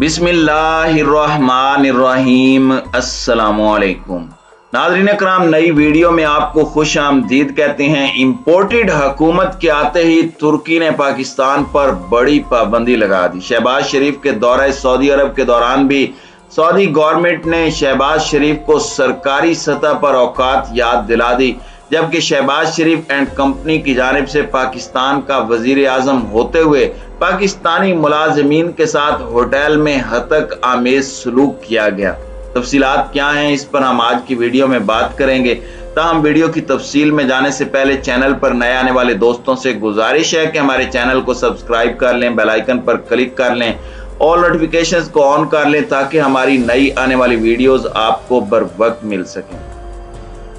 बिस्मिल्लाहिर्रहमानिर्रहीम। अस्सलामुअलैकुम नाज़रीन कराम, नई वीडियो में आपको खुश आमदीद कहते हैं। इंपोर्टेड हुकूमत के आते ही तुर्की ने पाकिस्तान पर बड़ी पाबंदी लगा दी। शहबाज शरीफ के दौरे सऊदी अरब के दौरान भी सऊदी गवर्नमेंट ने शहबाज शरीफ को सरकारी सतह पर औकात याद दिला दी, जबकि शहबाज शरीफ एंड कंपनी की जानिब से पाकिस्तान का वजीर आजम होते हुए पाकिस्तानी मुलाजमीन के साथ होटल में हतक आमेज सलूक किया गया। तफसीलात क्या हैं, इस पर हम आज की वीडियो में बात करेंगे। ताहम वीडियो की तफसील में जाने से पहले चैनल पर नए आने वाले दोस्तों से गुजारिश है कि हमारे चैनल को सब्सक्राइब कर लें, बेल आइकन पर क्लिक कर लें, ऑल नोटिफिकेशंस को ऑन कर लें ताकि हमारी नई आने वाली वीडियोस आपको बर वक्त मिल सकें।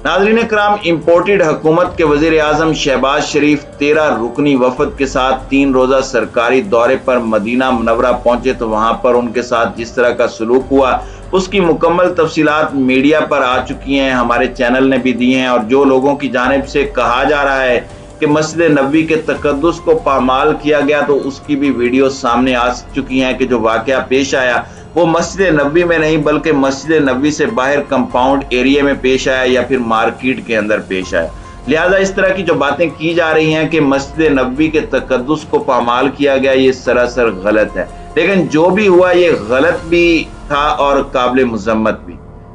नाज़रीन कराम, इंपोर्टेड हुकूमत के वजीर आजम शहबाज शरीफ 13 रुकनी वफद के साथ 3 रोज़ा सरकारी दौरे पर मदीना मुनव्वरा पहुंचे तो वहां पर उनके साथ जिस तरह का सलूक हुआ उसकी मुकम्मल तफसीलात मीडिया पर आ चुकी हैं, हमारे चैनल ने भी दी हैं। और जो लोगों की जानिब से कहा जा रहा है कि मस्जिद नबवी के तकद्दुस को पामाल किया गया, तो उसकी भी वीडियो सामने आ चुकी हैं कि जो वाकया पेश आया वो मस्जिद नबवी में नहीं बल्कि मस्जिद नबवी से बाहर कंपाउंड एरिया में पेश आया या फिर मार्केट के अंदर पेश आया। लिहाजा इस तरह की जो बातें की जा रही हैं कि मस्जिद नबवी के तकद्दुस को पामाल किया गया, ये सरासर गलत है। लेकिन जो भी हुआ ये गलत भी था और काबिल मुजम्मत भी।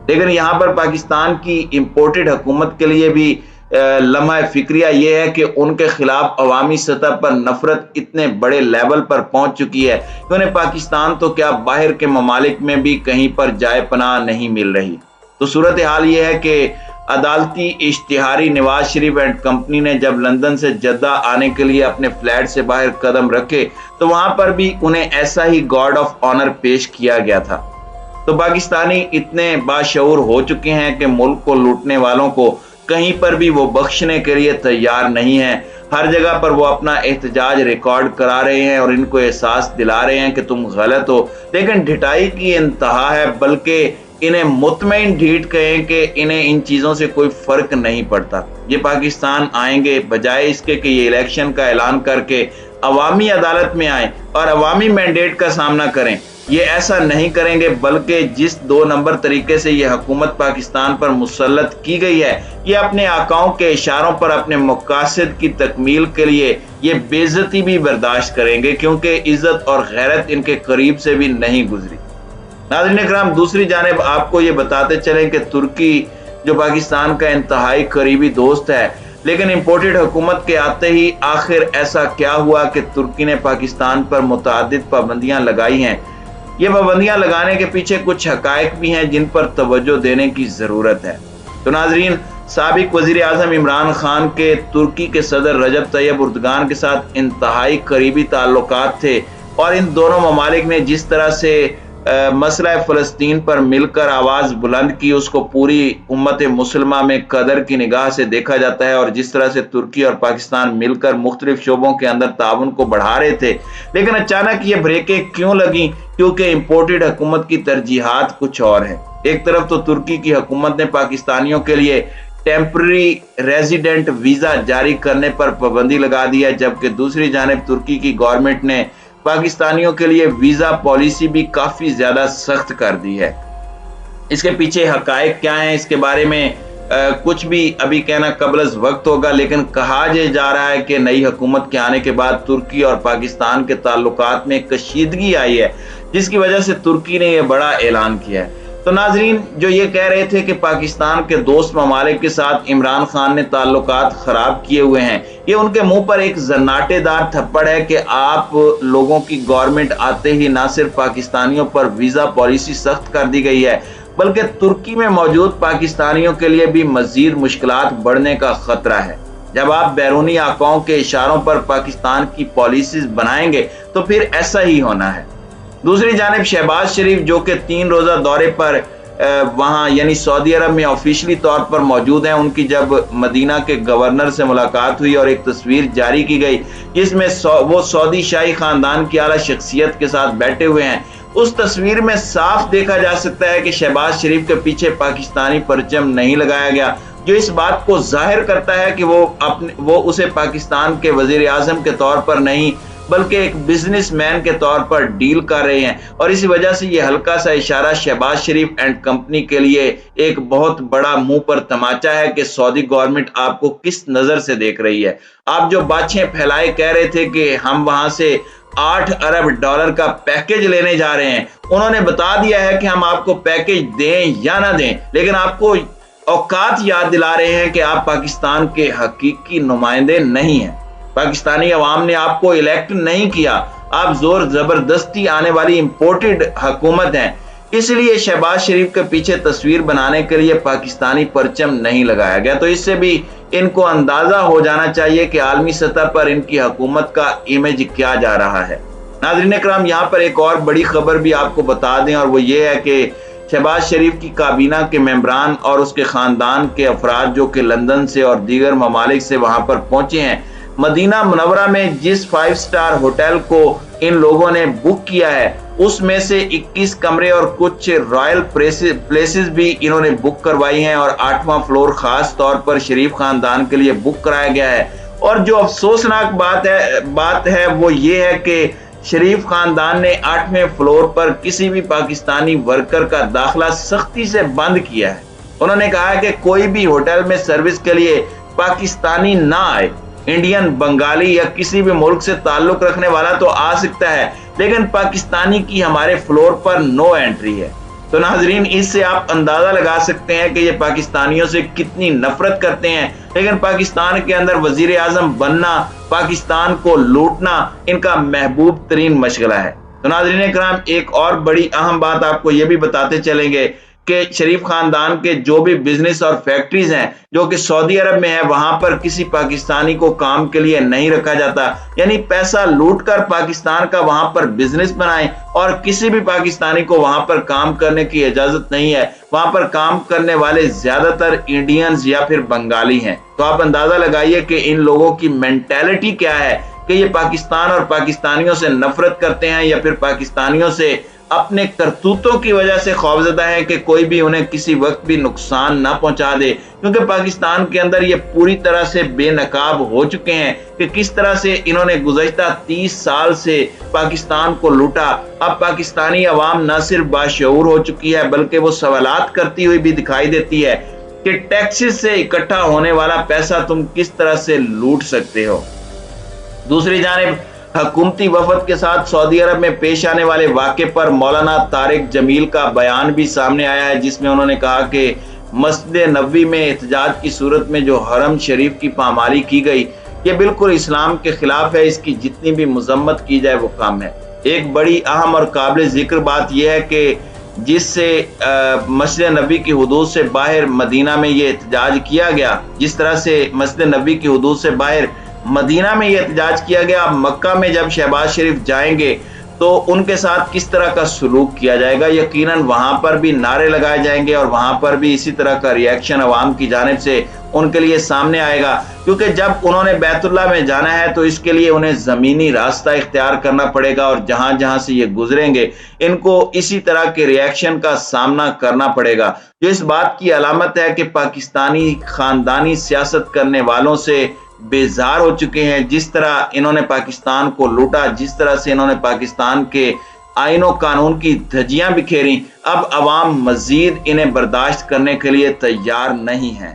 लेकिन यहाँ पर पाकिस्तान की इंपोर्टेड हुकूमत के लिए भी लम्हा फिक्रिया ये है कि उनके खिलाफ अवामी सतह पर नफरत इतने बड़े लेवल पर पहुंच चुकी है कि उन्हें पाकिस्तान तो क्या बाहर के ममालिक में भी कहीं पर जाए पनाह नहीं मिल रही। तो सूरत हाल ये है कि अदालती इश्तिहारी नवाज शरीफ एंड कंपनी ने जब लंदन से जद्दा आने के लिए अपने फ्लैट से बाहर कदम रखे तो वहां पर भी उन्हें ऐसा ही गार्ड ऑफ ऑनर पेश किया गया था। तो पाकिस्तानी इतने बाशऊर हो चुके हैं कि मुल्क को लूटने वालों को कहीं पर भी वो बख्शने के लिए तैयार नहीं है। हर जगह पर वो अपना एहतजाज रिकॉर्ड करा रहे हैं और इनको एहसास दिला रहे हैं कि तुम गलत हो। लेकिन ढिठाई की इंतहा है, बल्कि इन्हें मुतमईन ढीठ कहें कि इन्हें इन चीज़ों से कोई फर्क नहीं पड़ता। ये पाकिस्तान आएंगे बजाय इसके कि ये इलेक्शन का ऐलान करके अवामी अदालत में आए और अवामी मैंडेट का सामना करें। ये ऐसा नहीं करेंगे, बल्कि जिस 2 नंबर तरीके से ये हुकूमत पाकिस्तान पर मुसल्लत की गई है, ये अपने आकाओं के इशारों पर अपने मकासद की तकमील के लिए ये बेइज्जती भी बर्दाश्त करेंगे, क्योंकि इज्जत और गैरत इनके करीब से भी नहीं गुजरी। नाज़रीन कराम, दूसरी जानिब आपको ये बताते चलें कि तुर्की जो पाकिस्तान का इंतहाई करीबी दोस्त है, लेकिन इंपोर्टेड हुकूमत के आते ही आखिर ऐसा क्या हुआ कि तुर्की ने पाकिस्तान पर मुतअद्दिद पाबंदियां लगाई हैं। ये पाबंदियां लगाने के पीछे कुछ हकायक भी हैं जिन पर तवज्जो देने की जरूरत है। तो नाजरीन, साबिक वजीर आजम इमरान खान के तुर्की के सदर रजब तैयब उर्दगान के साथ इंतहाई करीबी ताल्लुकात थे और इन दोनों ममालिक ने जिस तरह से मसला फ़लस्तीन पर मिलकर आवाज़ बुलंद की, उसको पूरी उम्मत मुसलमा में कदर की निगाह से देखा जाता है। और जिस तरह से तुर्की और पाकिस्तान मिलकर मुख्तलिफ शोबों के अंदर ताउन को बढ़ा रहे थे, लेकिन अचानक ये ब्रेकें क्यों लगी? क्योंकि इंपोर्टेड हुकूमत की तरजीहात कुछ और है। एक तरफ तो तुर्की की हुकूमत ने पाकिस्तानियों के लिए टेम्पररी रेजिडेंट वीज़ा जारी करने पर पाबंदी लगा दी है, जबकि दूसरी जानिब तुर्की की गवर्नमेंट ने पाकिस्तानियों के लिए वीजा पॉलिसी भी काफी ज्यादा सख्त कर दी है। इसके पीछे हकायक क्या है, इसके बारे में कुछ भी अभी कहना कबल वक्त होगा, लेकिन कहा जा रहा है कि नई हुकूमत के आने के बाद तुर्की और पाकिस्तान के ताल्लुकात में कशीदगी आई है, जिसकी वजह से तुर्की ने यह बड़ा ऐलान किया है। तो नाजरीन, जो ये कह रहे थे कि पाकिस्तान के दोस्त ममालिक के साथ इमरान खान ने ताल्लुकात खराब किए हुए हैं, ये उनके मुंह पर एक जन्नाटेदार थप्पड़ है कि आप लोगों की गवर्नमेंट आते ही ना सिर्फ पाकिस्तानियों पर वीजा पॉलिसी सख्त कर दी गई है, बल्कि तुर्की में मौजूद पाकिस्तानियों के लिए भी मजीद मुश्किलात बढ़ने का खतरा है। जब आप बैरूनी आकाओं के इशारों पर पाकिस्तान की पॉलिसीज बनाएंगे तो फिर ऐसा ही होना है। दूसरी जानिब शहबाज शरीफ जो कि 3 रोज़ा दौरे पर वहाँ यानी सऊदी अरब में ऑफिशियली तौर पर मौजूद हैं, उनकी जब मदीना के गवर्नर से मुलाकात हुई और एक तस्वीर जारी की गई जिसमें वो सऊदी शाही खानदान की आला शख्सियत के साथ बैठे हुए हैं, उस तस्वीर में साफ देखा जा सकता है कि शहबाज शरीफ के पीछे पाकिस्तानी परचम नहीं लगाया गया, जो इस बात को जाहिर करता है कि वो उसे पाकिस्तान के वजीर आजम के तौर पर नहीं बल्कि एक बिजनेसमैन के तौर पर डील कर रहे हैं। और इसी वजह से ये हल्का सा इशारा शहबाज शरीफ एंड कंपनी के लिए एक बहुत बड़ा मुंह पर तमाचा है कि सऊदी गवर्नमेंट आपको किस नजर से देख रही है। आप जो बातें फैलाए कह रहे थे कि हम वहां से 8 अरब डॉलर का पैकेज लेने जा रहे हैं, उन्होंने बता दिया है कि हम आपको पैकेज दें या ना दें, लेकिन आपको औकात याद दिला रहे हैं कि आप पाकिस्तान के हकीकी नुमाइंदे नहीं हैं। पाकिस्तानी अवाम ने आपको इलेक्ट नहीं किया, आप जोर जबरदस्ती आने वाली इंपोर्टेड हुकूमत हैं। इसलिए शहबाज शरीफ के पीछे तस्वीर बनाने के लिए पाकिस्तानी परचम नहीं लगाया गया। तो इससे भी इनको अंदाजा हो जाना चाहिए कि आलमी सतह पर इनकी हुकूमत का इमेज क्या जा रहा है। नाज़रीन इकराम, यहाँ पर एक और बड़ी खबर भी आपको बता दें, और वो ये है कि शहबाज शरीफ की काबीना के मेंबरान और उसके खानदान के अफराद जो कि लंदन से और दीगर ममालिक से वहां पर पहुंचे हैं, मदीना मुनव्वरा में जिस 5 स्टार होटल को इन लोगों ने बुक किया है उसमें से 21 कमरे और कुछ रॉयल प्लेसेस भी इन्होंने बुक करवाई हैं, और 8वां फ्लोर खास तौर पर शरीफ खानदान के लिए बुक कराया गया है। और जो अफसोसनाक बात है वो ये है कि शरीफ खानदान ने 8वें फ्लोर पर किसी भी पाकिस्तानी वर्कर का दाखिला सख्ती से बंद किया है। उन्होंने कहा है कि कोई भी होटल में सर्विस के लिए पाकिस्तानी ना आए। इंडियन, बंगाली या किसी भी मुल्क से ताल्लुक रखने वाला तो आ सकता है, लेकिन पाकिस्तानी की हमारे फ्लोर पर नो एंट्री है। तो नाजरीन, इससे आप अंदाजा लगा सकते हैं कि ये पाकिस्तानियों से कितनी नफरत करते हैं, लेकिन पाकिस्तान के अंदर वजीर आजम बनना, पाकिस्तान को लूटना इनका महबूब तरीन मशगला है। तो नाजरीन इकराम, एक और बड़ी अहम बात आपको ये भी बताते चलेंगे कि शरीफ खानदान के जो भी बिजनेस और फैक्ट्रीज हैं जो कि सऊदी अरब में है, वहां पर किसी पाकिस्तानी को काम के लिए नहीं रखा जाता। यानी पैसा लूटकर पाकिस्तान का वहां पर बिजनेस बनाएं, और किसी भी पाकिस्तानी को वहां पर काम करने की इजाजत नहीं है। वहां पर काम करने वाले ज्यादातर इंडियंस या फिर बंगाली हैं। तो आप अंदाजा लगाइए कि इन लोगों की मेंटेलिटी क्या है, कि ये पाकिस्तान और पाकिस्तानियों से नफरत करते हैं या फिर पाकिस्तानियों से अपने करतूतों की वजह से खौफजदा है कि कोई भी उन्हें किसी वक्त भी नुकसान ना पहुंचा दे। क्योंकि पाकिस्तान के अंदर ये पूरी तरह से बेनकाब हो चुके हैं कि किस तरह से इन्होंने गुज़श्ता 30 साल से पाकिस्तान को लूटा। अब पाकिस्तानी अवाम न सिर्फ बाशऊर हो चुकी है, बल्कि वो सवालात करती हुई भी दिखाई देती है कि टैक्सेस से इकट्ठा होने वाला पैसा तुम किस तरह से लूट सकते हो। दूसरी जानिब हुकूमती वफद के साथ सऊदी अरब में पेश आने वाले वाक़े पर मौलाना तारिक जमील का बयान भी सामने आया है, जिसमें उन्होंने कहा कि मस्जिद नबवी में एहतजाज की सूरत में जो हरम शरीफ की पामाली की गई, ये बिल्कुल इस्लाम के खिलाफ है। इसकी जितनी भी मजम्मत की जाए वो कम है। एक बड़ी अहम और काबिल जिक्र बात यह है कि जिससे मस्जिद नबवी की हुदूद से बाहर मदीना में ये एहतजाज किया गया, जिस तरह से मस्जिद नबवी की हुदूद से बाहर मदीना में ये एहतजाज किया गया, अब मक्का में जब शहबाज शरीफ जाएंगे तो उनके साथ किस तरह का सलूक किया जाएगा। यकीनन वहां पर भी नारे लगाए जाएंगे और वहां पर भी इसी तरह का रिएक्शन अवाम की जानिब से उनके लिए सामने आएगा, क्योंकि जब उन्होंने बैतुल्लाह में जाना है तो इसके लिए उन्हें जमीनी रास्ता इख्तियार करना पड़ेगा, और जहां जहां से ये गुजरेंगे इनको इसी तरह के रिएक्शन का सामना करना पड़ेगा, जो इस बात की अलामत है कि पाकिस्तानी खानदानी सियासत करने वालों से बेजार हो चुके हैं। जिस तरह इन्होंने पाकिस्तान को लूटा, जिस तरह से इन्होंने पाकिस्तान के आईनो कानून की धज्जियां बिखेरी, अब अवाम मजीद इन्हें बर्दाश्त करने के लिए तैयार नहीं है।